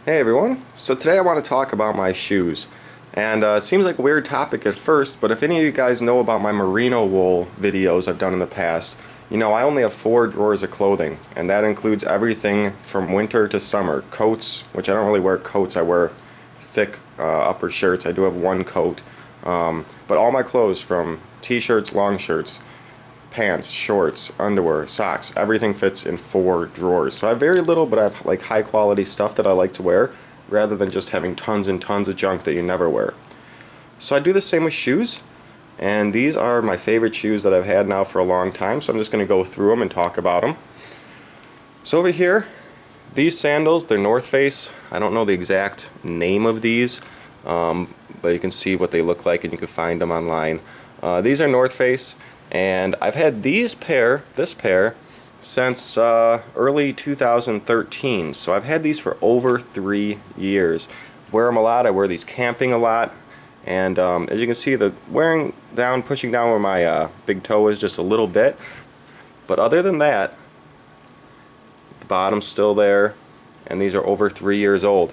Hey everyone, so today I want to talk about my shoes. And it seems like a weird topic at first, but if any of you guys know about my merino wool videos I've done in the past, you know I only have 4 drawers of clothing, and that includes everything from winter to summer. Coats, which I don't really wear coats, I wear thick upper shirts. I do have one coat. But all my clothes, from t-shirts, long shirts, pants, shorts, underwear, socks, everything fits in 4 drawers. So I have very little, but I have like high quality stuff that I like to wear rather than just having tons and tons of junk that you never wear. So I do the same with shoes, and these are my favorite shoes that I've had now for a long time, so I'm just going to go through them and talk about them. So over here, these sandals, they're North Face. I don't know the exact name of these, but you can see what they look like and you can find them online. These are North Face. And I've had this pair, since early 2013. So I've had these for over 3 years. Wear them a lot. I wear these camping a lot. And as you can see, the pushing down where my big toe is just a little bit. But other than that, the bottom's still there. And these are over 3 years old.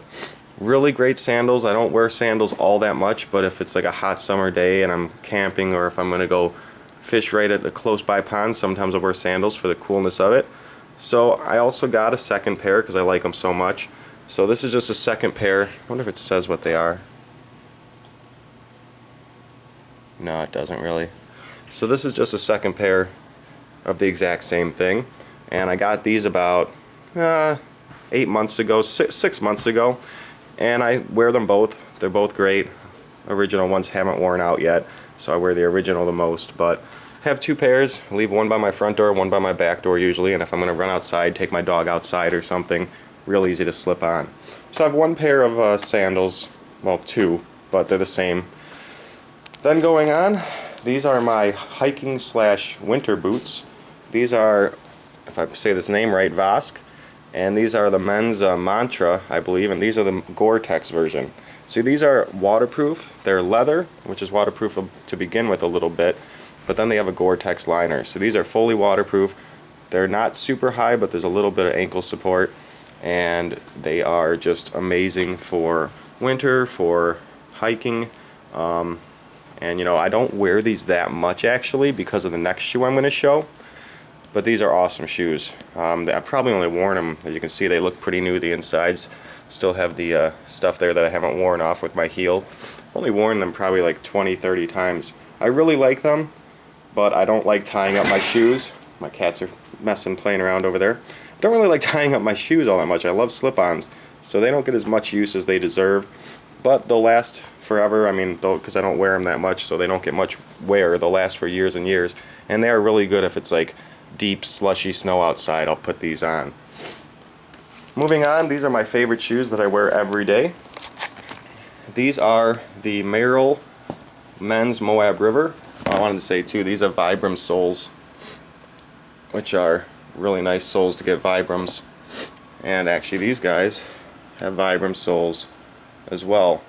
Really great sandals. I don't wear sandals all that much, but if it's like a hot summer day and I'm camping, or if I'm going to go fish right at a close by pond, sometimes I wear sandals for the coolness of it. So I also got a second pair because I like them so much. So this is just a second pair. I wonder if it says what they are. No, it doesn't really. So this is just a second pair of the exact same thing, and I got these about 8 months ago, 6 months ago, and I wear them both. They're both great. Original ones haven't worn out yet, so I wear the original the most. But I have 2 pairs. I leave one by my front door, one by my back door usually, and if I'm going to run outside, take my dog outside or something, real easy to slip on. So I have 1 pair of sandals, well 2, but they're the same. Then going on, these are my hiking / winter boots. These are, if I say this name right, Vosk, and these are the men's Mantra, I believe, and these are the Gore-Tex version. See, these are waterproof. They're leather, which is waterproof to begin with a little bit, but then they have a Gore-Tex liner. So these are fully waterproof. They're not super high, but there's a little bit of ankle support, and they are just amazing for winter, for hiking. And you know, I don't wear these that much actually because of the next shoe I'm going to show, but these are awesome shoes. I've probably only worn them, as you can see, they look pretty new, the insides. Still have the stuff there that I haven't worn off with my heel. I've only worn them probably like 20-30 times. I really like them, but I don't like tying up my shoes. My cats are playing around over there. I don't really like tying up my shoes all that much. I love slip-ons, so they don't get as much use as they deserve. But they'll last forever. I mean, because I don't wear them that much, so they don't get much wear. They'll last for years and years. And they are really good if it's like deep, slushy snow outside. I'll put these on. Moving on, these are my favorite shoes that I wear every day. These are the Merrell Men's Moab River. I wanted to say too, these are Vibram soles, which are really nice soles to get Vibrams. And actually these guys have Vibram soles as well.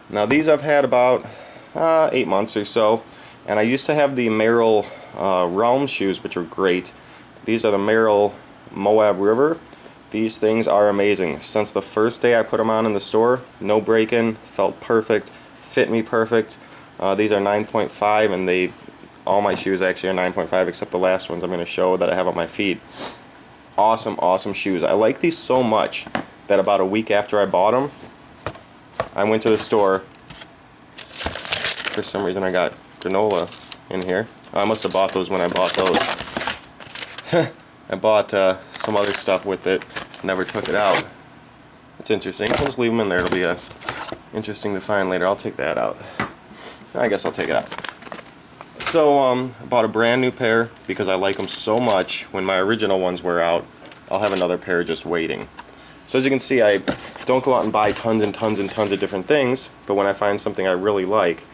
Now these I've had about 8 months or so, and I used to have the Merrell Realm shoes, which are great. These are the Merrell Moab River. These things are amazing. Since the first day I put them on in the store, no break-in, felt perfect, fit me perfect. These are 9.5, and all my shoes actually are 9.5 except the last ones I'm going to show that I have on my feet. Awesome, awesome shoes. I like these so much that about a week after I bought them, I went to the store. For some reason I got granola in here. I must have bought those when I bought those. I bought some other stuff with it. Never took it out. It's interesting. I'll just leave them in there. It'll be interesting to find later. I'll take that out. I guess I'll take it out. So I bought a brand new pair because I like them so much. When my original ones wear out, I'll have another pair just waiting. So as you can see, I don't go out and buy tons and tons and tons of different things, but when I find something I really like,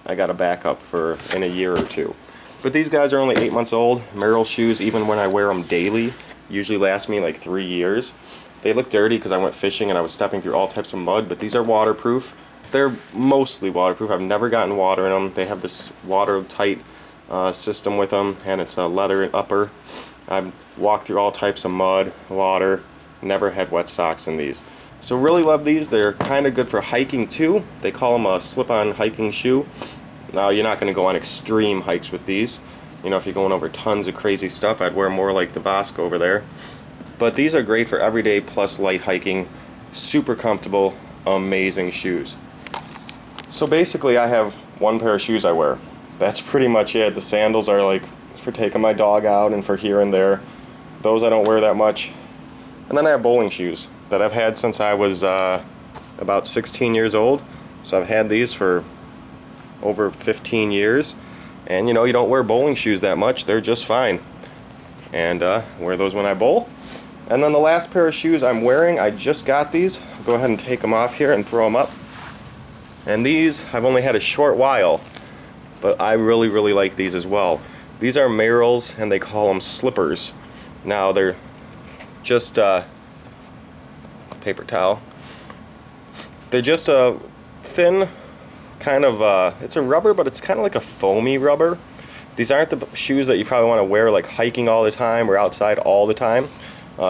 I got a backup for in a year or two. But these guys are only 8 months old. Merrell shoes, even when I wear them daily, usually last me like 3 years. They look dirty because I went fishing and I was stepping through all types of mud, but these are waterproof. They're mostly waterproof. I've never gotten water in them. They have this watertight system with them, and it's a leather upper. I've walked through all types of mud, water, never had wet socks in these. So really love these. They're kind of good for hiking too. They call them a slip-on hiking shoe. Now you're not going to go on extreme hikes with these. You know, if you're going over tons of crazy stuff, I'd wear more like the Vasco over there. But these are great for everyday plus light hiking. Super comfortable, amazing shoes. So basically I have one pair of shoes I wear. That's pretty much it. The sandals are like for taking my dog out and for here and there. Those I don't wear that much. And then I have bowling shoes that I've had since I was about 16 years old. So I've had these for over 15 years. And you know, you don't wear bowling shoes that much. They're just fine. And wear those when I bowl. And then the last pair of shoes I'm wearing, I just got these. I'll go ahead and take them off here and throw them up. And these I've only had a short while, but I really like these as well. These are Merrell's and they call them slippers. Now they're just paper towel. They're just a thin kind of it's a rubber, but it's kind of like a foamy rubber. These aren't the shoes that you probably want to wear like hiking all the time or outside all the time.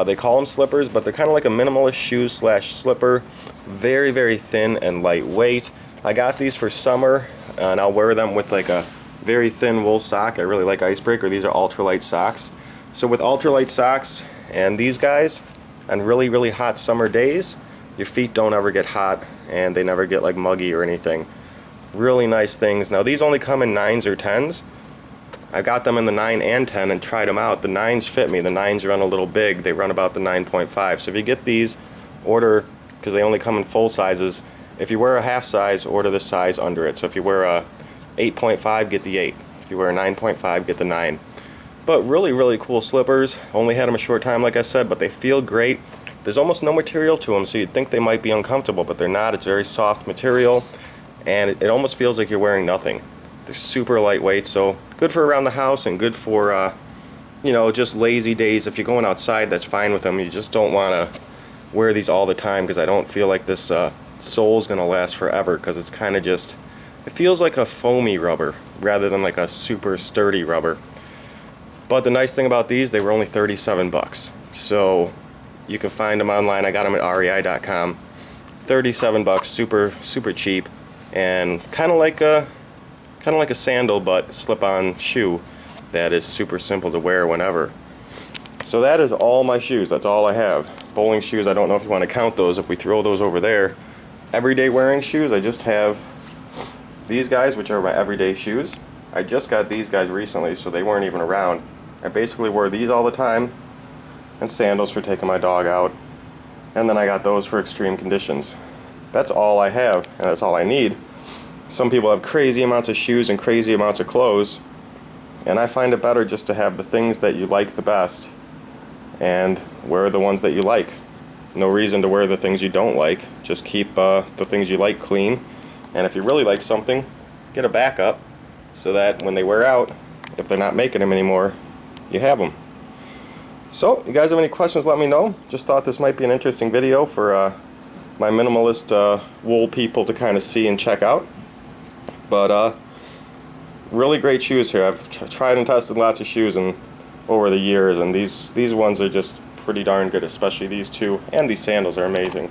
They call them slippers, but they're kind of like a minimalist shoe slash slipper. Very thin and lightweight. I got these for summer and I'll wear them with like a very thin wool sock. I really like Icebreaker. These are ultralight socks. So with ultralight socks and these guys on really hot summer days, your feet don't ever get hot and they never get like muggy or anything. Really nice things. Now these only come in 9s or 10s. I got them in the 9 and 10 and tried them out. The 9s fit me. The 9s run a little big. They run about the 9.5. So if you get these, order, because they only come in full sizes. If you wear a half size, order the size under it. So if you wear a 8.5, get the 8. If you wear a 9.5, get the 9. But really cool slippers. Only had them a short time, like I said, but they feel great. There's almost no material to them, so you'd think they might be uncomfortable, but they're not. It's very soft material, and it almost feels like you're wearing nothing. They're super lightweight, so good for around the house and good for, you know, just lazy days. If you're going outside, that's fine with them. You just don't want to wear these all the time because I don't feel like this sole's going to last forever because it's kind of just, it feels like a foamy rubber rather than like a super sturdy rubber. But the nice thing about these, they were only 37 bucks. So you can find them online. I got them at rei.com. 37 bucks, super cheap, and kind of like a sandal but slip-on shoe that is super simple to wear whenever. So that is all my shoes. That's all I have. Bowling shoes, I don't know if you want to count those if we throw those over there. Everyday wearing shoes, I just have these guys, which are my everyday shoes. I just got these guys recently, so they weren't even around. I basically wore these all the time, and sandals for taking my dog out, and then I got those for extreme conditions. That's all I have, and that's all I need. Some people have crazy amounts of shoes and crazy amounts of clothes, and I find it better just to have the things that you like the best and wear the ones that you like. No reason to wear the things you don't like. Just keep the things you like clean, and if you really like something, get a backup so that when they wear out, if they're not making them anymore, you have them. So, you guys have any questions, let me know. Just thought this might be an interesting video for my minimalist wool people to kind of see and check out. But really great shoes here. I've tried and tested lots of shoes over the years, and these ones are just pretty darn good, especially these two, and these sandals are amazing.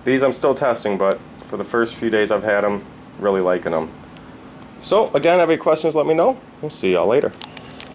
These I'm still testing, but for the first few days I've had them, really liking them. So, again, have any questions, let me know. We'll see y'all later.